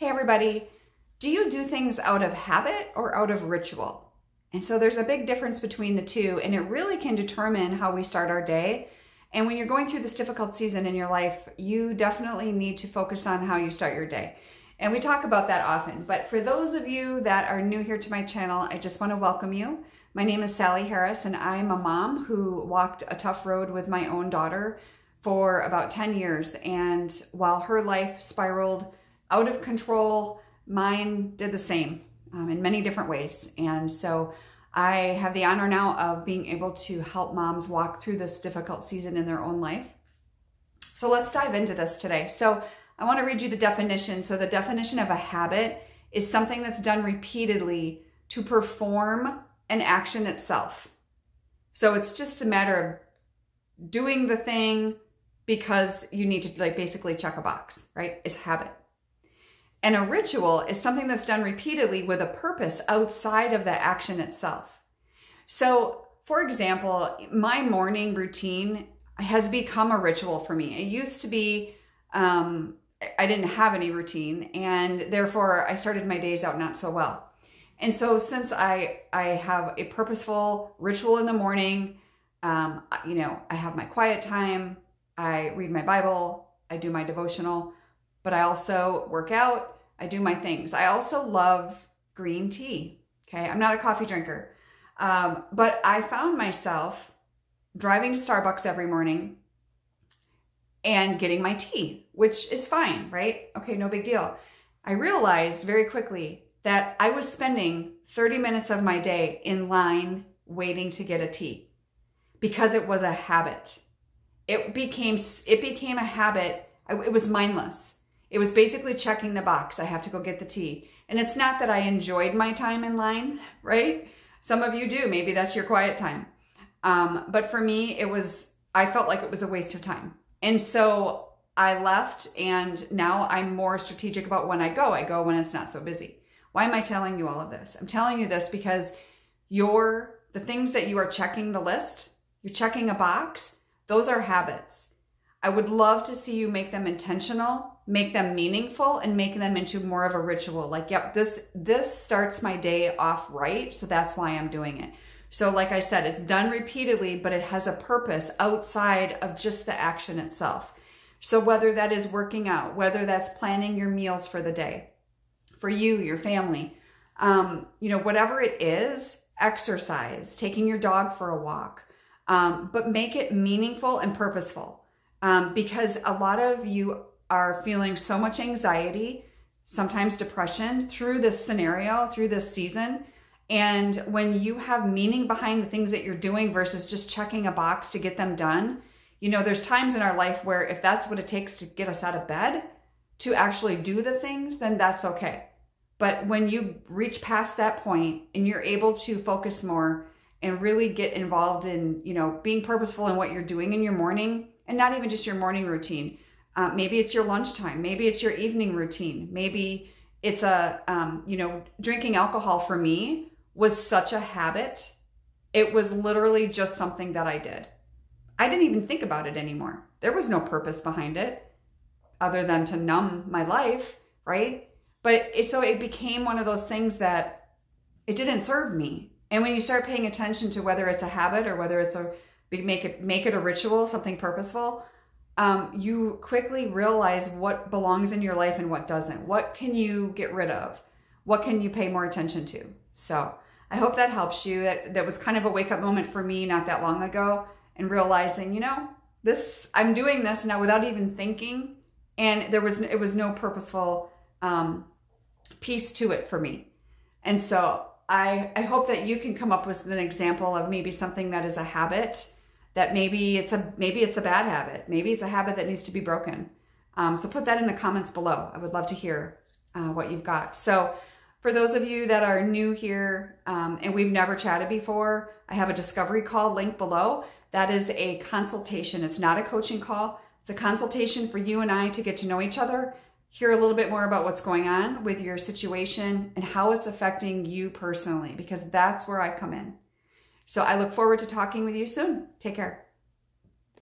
Hey everybody, do you do things out of habit or out of ritual? And so there's a big difference between the two, and it really can determine how we start our day. And when you're going through this difficult season in your life, you definitely need to focus on how you start your day. And we talk about that often, but for those of you that are new here to my channel, I just want to welcome you. My name is Sally Harris, and I'm a mom who walked a tough road with my own daughter for about 10 years. And while her life spiraled out of control, mine did the same in many different ways. And so I have the honor now of being able to help moms walk through this difficult season in their own life. So let's dive into this today. So I want to read you the definition. So the definition of a habit is something that's done repeatedly to perform an action itself. So it's just a matter of doing the thing because you need to basically check a box, right? It's a habit. And a ritual is something that's done repeatedly with a purpose outside of the action itself. So, for example, my morning routine has become a ritual for me. It used to be, I didn't have any routine, and therefore I started my days out not so well. And so since I have a purposeful ritual in the morning, I have my quiet time, I read my Bible, I do my devotional, but I also work out, I do my things. I also love green tea, okay? I'm not a coffee drinker, but I found myself driving to Starbucks every morning and getting my tea, which is fine, right? Okay, no big deal. I realized very quickly that I was spending 30 minutes of my day in line waiting to get a tea because it was a habit. It became a habit. It was mindless. It was basically checking the box. I have to go get the tea. And it's not that I enjoyed my time in line, right? Some of you do. Maybe that's your quiet time. But for me, I felt like it was a waste of time. And so I left, and now I'm more strategic about when I go. I go when it's not so busy. Why am I telling you all of this? I'm telling you this because the things that you are checking the list, you're checking a box, those are habits. I would love to see you make them intentional, make them meaningful, and make them into more of a ritual. Like, yep, this starts my day off right, so that's why I'm doing it. So like I said, it's done repeatedly, but it has a purpose outside of just the action itself. So whether that is working out, whether that's planning your meals for the day, for you, your family, whatever it is, exercise, taking your dog for a walk, but make it meaningful and purposeful. Because a lot of you are feeling so much anxiety, sometimes depression through this scenario, through this season. And when you have meaning behind the things that you're doing versus just checking a box to get them done, there's times in our life where if that's what it takes to get us out of bed to actually do the things, then that's okay. But when you reach past that point and you're able to focus more and really get involved in, being purposeful in what you're doing in your morning, and not even just your morning routine. Maybe it's your lunchtime. Maybe it's your evening routine. Maybe it's drinking alcohol for me was such a habit. It was literally just something that I did. I didn't even think about it anymore. There was no purpose behind it other than to numb my life, right? But so it became one of those things that it didn't serve me. And when you start paying attention to whether it's a habit or whether it's make it a ritual, something purposeful, you quickly realize what belongs in your life and what doesn't. What can you get rid of? What can you pay more attention to? So I hope that helps you. That was kind of a wake up moment for me not that long ago, and realizing, I'm doing this now without even thinking, and it was no purposeful piece to it for me. And so I hope that you can come up with an example of maybe something that is a habit, that maybe it's a bad habit. Maybe it's a habit that needs to be broken. So put that in the comments below. I would love to hear what you've got. So for those of you that are new here and we've never chatted before, I have a discovery call link below. That is a consultation. It's not a coaching call. It's a consultation for you and I to get to know each other, hear a little bit more about what's going on with your situation and how it's affecting you personally, because that's where I come in. So I look forward to talking with you soon. Take care.